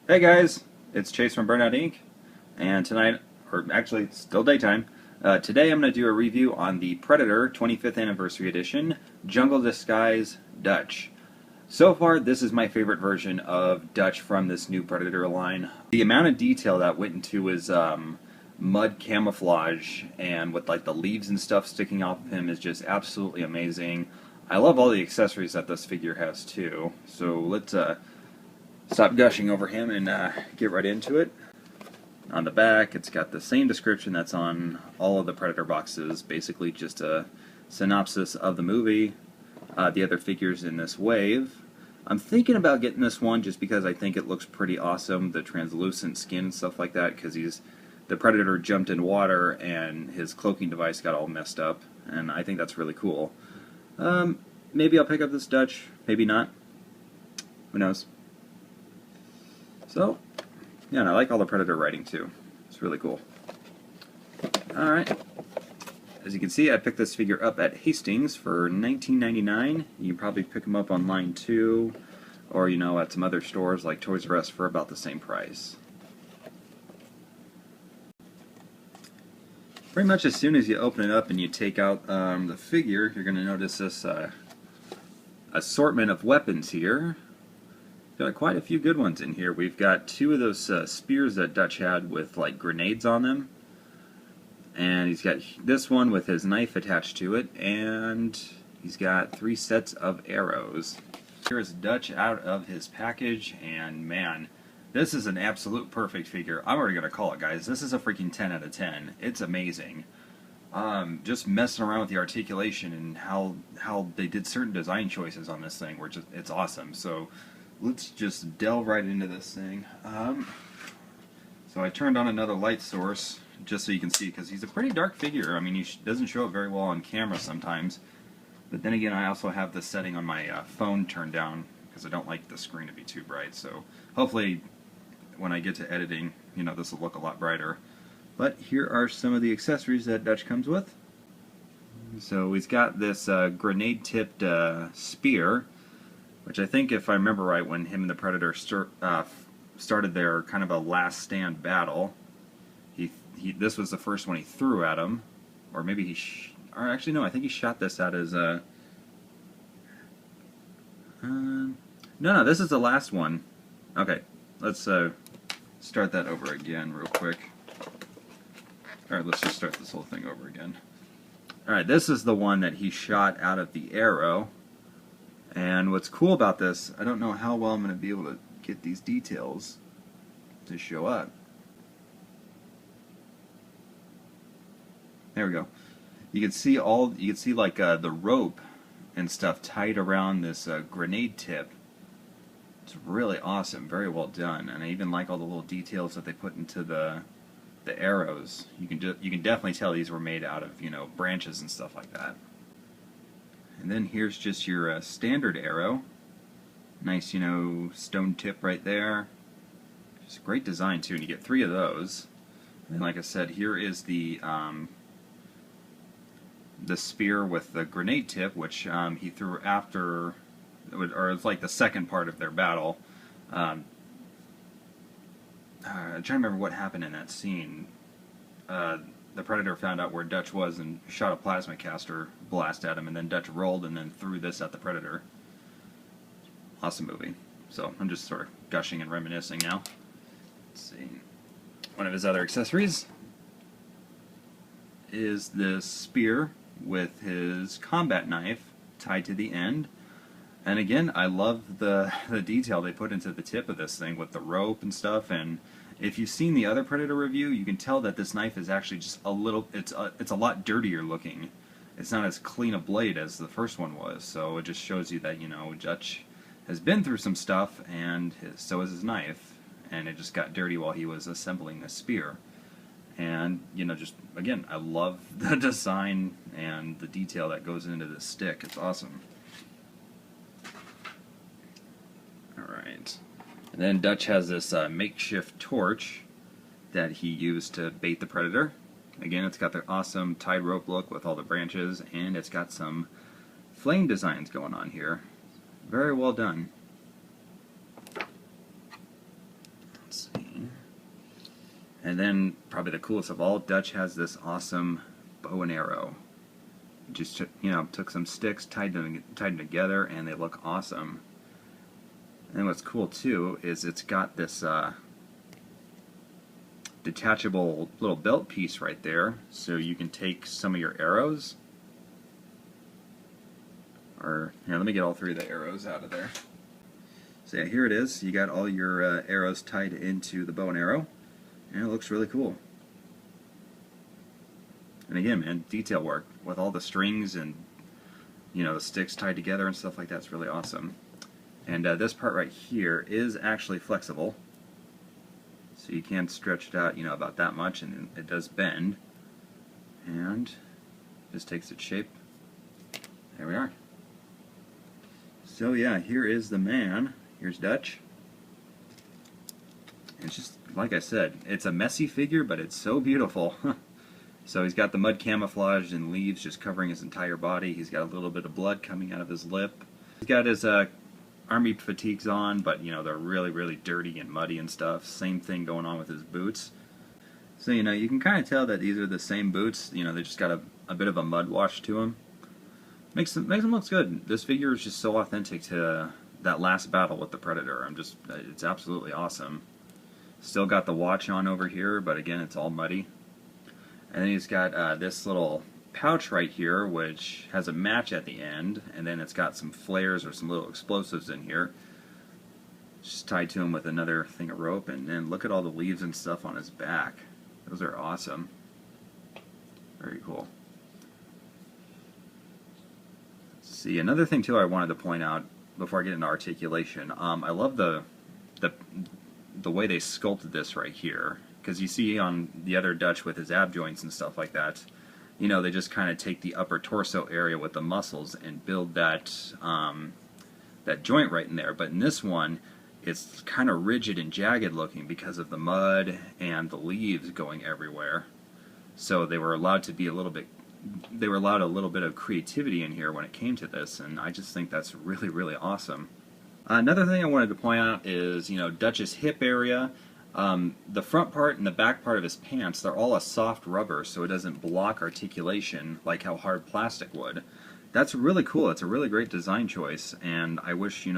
Hey guys, it's Chase from Burnout Inc. And tonight, or actually it's still daytime, today I'm going to do a review on the Predator 25th Anniversary Edition Jungle Disguise Dutch. So far, this is my favorite version of Dutch from this new Predator line. The amount of detail that went into his mud camouflage and with like the leaves and stuff sticking off of him is just absolutely amazing. I love all the accessories that this figure has too. So let's stop gushing over him and get right into it. On the back, it's got the same description that's on all of the Predator boxes, basically just a synopsis of the movie, the other figures in this wave. I'm thinking about getting this one just because I think it looks pretty awesome, the translucent skin and stuff like that, because the Predator jumped in water and his cloaking device got all messed up, and I think that's really cool. Maybe I'll pick up this Dutch, maybe not. Who knows? So, yeah, and I like all the Predator writing too. It's really cool. Alright. As you can see, I picked this figure up at Hastings for $19.99. You can probably pick them up online too, or, you know, at some other stores like Toys R Us for about the same price. Pretty much as soon as you open it up and you take out the figure, you're going to notice this assortment of weapons here. Got quite a few good ones in here. We've got two of those spears that Dutch had with like grenades on them. And he's got this one with his knife attached to it. And he's got 3 sets of arrows. Here's Dutch out of his package. And man, this is an absolute perfect figure. I'm already going to call it, guys. This is a freaking 10 out of 10. It's amazing. Just messing around with the articulation and how they did certain design choices on this thing. It's awesome. So let's just delve right into this thing. So I turned on another light source just so you can see, because he's a pretty dark figure. I mean, he doesn't show up very well on camera sometimes. But then again, I also have the setting on my phone turned down because I don't like the screen to be too bright. So hopefully when I get to editing, you know, this will look a lot brighter. But here are some of the accessories that Dutch comes with. So he's got this grenade-tipped spear, which I think, if I remember right, when him and the Predator started their kind of a last stand battle, this was the first one he threw at him, or maybe or actually no, I think he shot this at his. No, this is the last one. Okay, let's start that over again real quick. All right, let's just start this whole thing over again. All right, this is the one that he shot out of the arrow. And what's cool about this, I don't know how well I'm going to be able to get these details to show up. There we go. You can see like the rope and stuff tied around this grenade tip. It's really awesome, very well done, and I even like all the little details that they put into the arrows. You can definitely tell these were made out of, you know, branches and stuff like that. And then here's just your standard arrow. Nice, you know, stone tip right there. Just great design too, and you get 3 of those. And like I said, here is the spear with the grenade tip, which he threw after, or it's like the second part of their battle. I'm trying to remember what happened in that scene. The Predator found out where Dutch was and shot a plasma caster blast at him, and then Dutch rolled and then threw this at the Predator. Awesome movie. So I'm just sort of gushing and reminiscing now. Let's see. One of his other accessories is this spear with his combat knife tied to the end. And again, I love the detail they put into the tip of this thing with the rope and stuff. And if you've seen the other Predator review, you can tell that this knife is actually just a little, it's a lot dirtier looking. It's not as clean a blade as the first one was, so it just shows you that, you know, Dutch has been through some stuff, and so is his knife, and it just got dirty while he was assembling this spear. And, you know, just, again, I love the design and the detail that goes into this stick. It's awesome. Alright. And then Dutch has this makeshift torch that he used to bait the Predator. Again, it's got the awesome tied rope look with all the branches, and it's got some flame designs going on here. Very well done. And then, probably the coolest of all, Dutch has this awesome bow and arrow. Just took some sticks, tied them together, and they look awesome. And what's cool too is it's got this detachable little belt piece right there, so you can take some of your arrows. Or here, let me get all three of the arrows out of there. So yeah, here it is. You got all your arrows tied into the bow and arrow, and it looks really cool. And again, man, detail work with all the strings and the sticks tied together and stuff like that's really awesome. And this part right here is actually flexible, so you can stretch it out, about that much, and it does bend, and just takes its shape. There we are. So yeah, here is the man. Here's Dutch. It's just, like I said, it's a messy figure, but it's so beautiful. So he's got the mud camouflage and leaves just covering his entire body. He's got a little bit of blood coming out of his lip. He's got his army fatigues on, but they're really, really dirty and muddy and stuff. Same thing going on with his boots. So you can kind of tell that these are the same boots. They just got a bit of a mud wash to them. Makes them look good. This figure is just so authentic to that last battle with the Predator. It's absolutely awesome. Still got the watch on over here, but again, it's all muddy. And then he's got this little pouch right here, which has a match at the end, and then it's got some flares or some little explosives in here. Just tied to him with another thing of rope, and then look at all the leaves and stuff on his back. Those are awesome. Very cool. See, another thing too I wanted to point out before I get into articulation, I love the way they sculpted this right here, because you see on the other Dutch with his ab joints and stuff like that, they just kind of take the upper torso area with the muscles and build that that joint right in there. But in this one, it's kind of rigid and jagged looking because of the mud and the leaves going everywhere. So they were allowed to be a little bit of creativity in here when it came to this, and I just think that's really, really awesome. Another thing I wanted to point out is, Dutch's hip area. The front part and the back part of his pants, they're all a soft rubber, so it doesn't block articulation like how hard plastic would. That's really cool. It's a really great design choice, and I wish,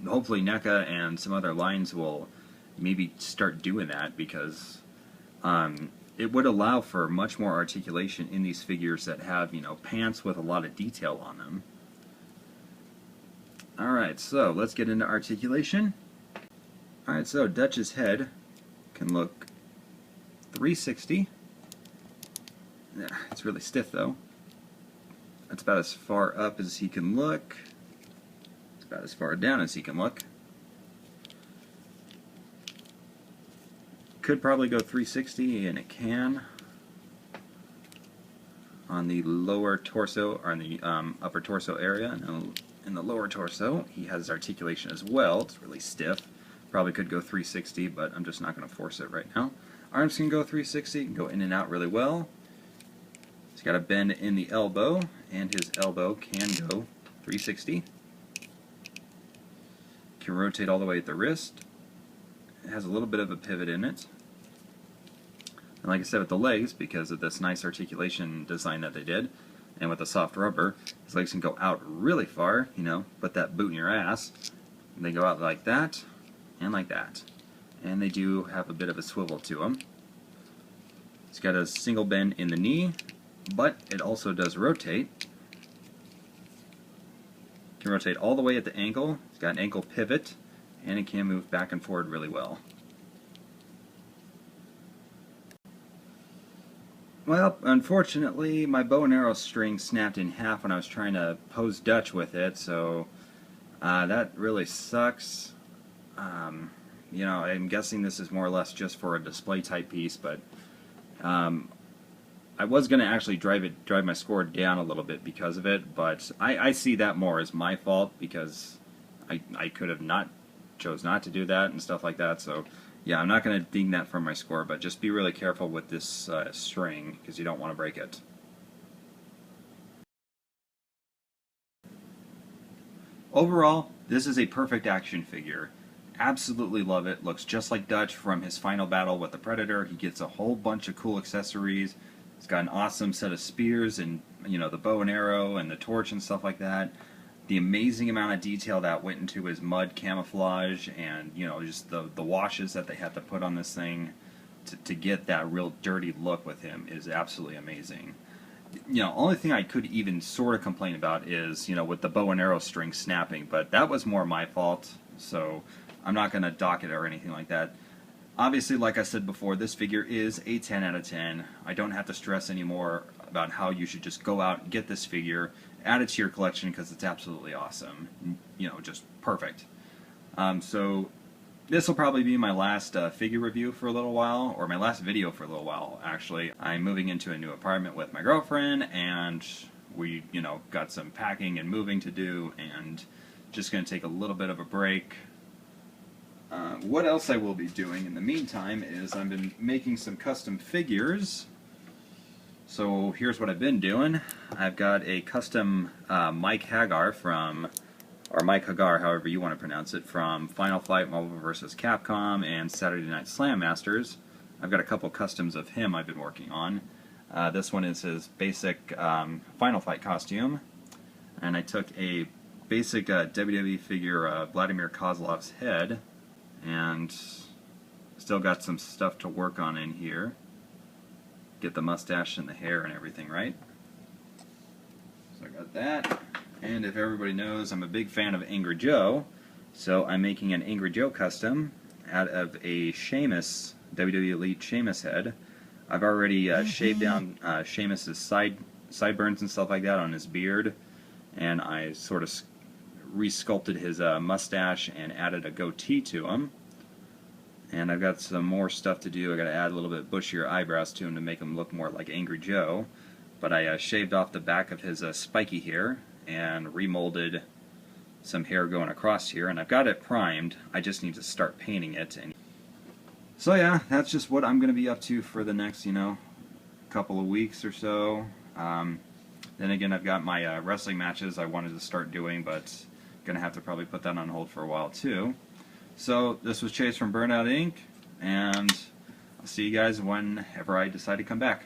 hopefully Neca and some other lines will maybe start doing that, because it would allow for much more articulation in these figures that have, pants with a lot of detail on them. Alright, so let's get into articulation. Alright, so Dutch's head can look 360. Yeah, it's really stiff though. That's about as far up as he can look. It's about as far down as he can look. Could probably go 360, and it can. On the lower torso, or in the upper torso area, and in the lower torso, he has articulation as well. It's really stiff. Probably could go 360, but I'm just not going to force it right now. Arms can go 360, can go in and out really well. He's got a bend in the elbow, and his elbow can go 360. Can rotate all the way at the wrist. It has a little bit of a pivot in it. And like I said with the legs, because of this nice articulation design that they did, and with the soft rubber, his legs can go out really far, put that boot in your ass. And they go out like that, and like that. And they do have a bit of a swivel to them. It's got a single bend in the knee, but it also does rotate. It can rotate all the way at the ankle. It's got an ankle pivot, and it can move back and forward really well. Well, unfortunately, my bow and arrow string snapped in half when I was trying to pose Dutch with it, so that really sucks. I'm guessing this is more or less just for a display type piece, but I was going to actually drive my score down a little bit because of it, but I see that more as my fault, because I could have chose not to do that and stuff like that. So yeah, I'm not going to ding that from my score, but just be really careful with this string, because you don't want to break it. Overall, this is a perfect action figure. Absolutely love it. Looks just like Dutch from his final battle with the Predator. He gets a whole bunch of cool accessories. He's got an awesome set of spears and, you know, the bow and arrow and the torch and stuff like that. The amazing amount of detail that went into his mud camouflage and, you know, just the washes that they had to put on this thing to get that real dirty look with him is absolutely amazing. You know, only thing I could even sort of complain about is, you know, with the bow and arrow string snapping, but that was more my fault, so I'm not going to dock it or anything like that. Obviously, like I said before, this figure is a 10 out of 10. I don't have to stress anymore about how you should just go out and get this figure, add it to your collection because it's absolutely awesome. You know, just perfect. So this will probably be my last figure review for a little while, or my last video for a little while, actually. I'm moving into a new apartment with my girlfriend, and we, you know, got some packing and moving to do, and just going to take a little bit of a break. What else I will be doing in the meantime is I've been making some custom figures. So here's what I've been doing. I've got a custom Mike Hagar from, or Mike Hagar, however you want to pronounce it, from Final Fight Marvel vs. Capcom and Saturday Night Slam Masters. I've got a couple customs of him I've been working on. This one is his basic Final Fight costume, and I took a basic WWE figure Vladimir Kozlov's head, and still got some stuff to work on in here. Get the mustache and the hair and everything right. So I got that. And if everybody knows, I'm a big fan of Angry Joe, so I'm making an Angry Joe custom out of a Sheamus, WWE Elite Sheamus head. I've already shaved down Sheamus's sideburns and stuff like that on his beard, and I sort of resculpted his mustache and added a goatee to him. And I've got some more stuff to do. I got to add a little bit bushier eyebrows to him to make him look more like Angry Joe. But I shaved off the back of his spiky hair and remolded some hair going across here, and I've got it primed. I just need to start painting it. And so yeah, that's just what I'm going to be up to for the next, you know, couple of weeks or so. Then again, I've got my wrestling matches I wanted to start doing, but going to have to probably put that on hold for a while too. So this was Chase from Burnout Inc., and I'll see you guys whenever I decide to come back.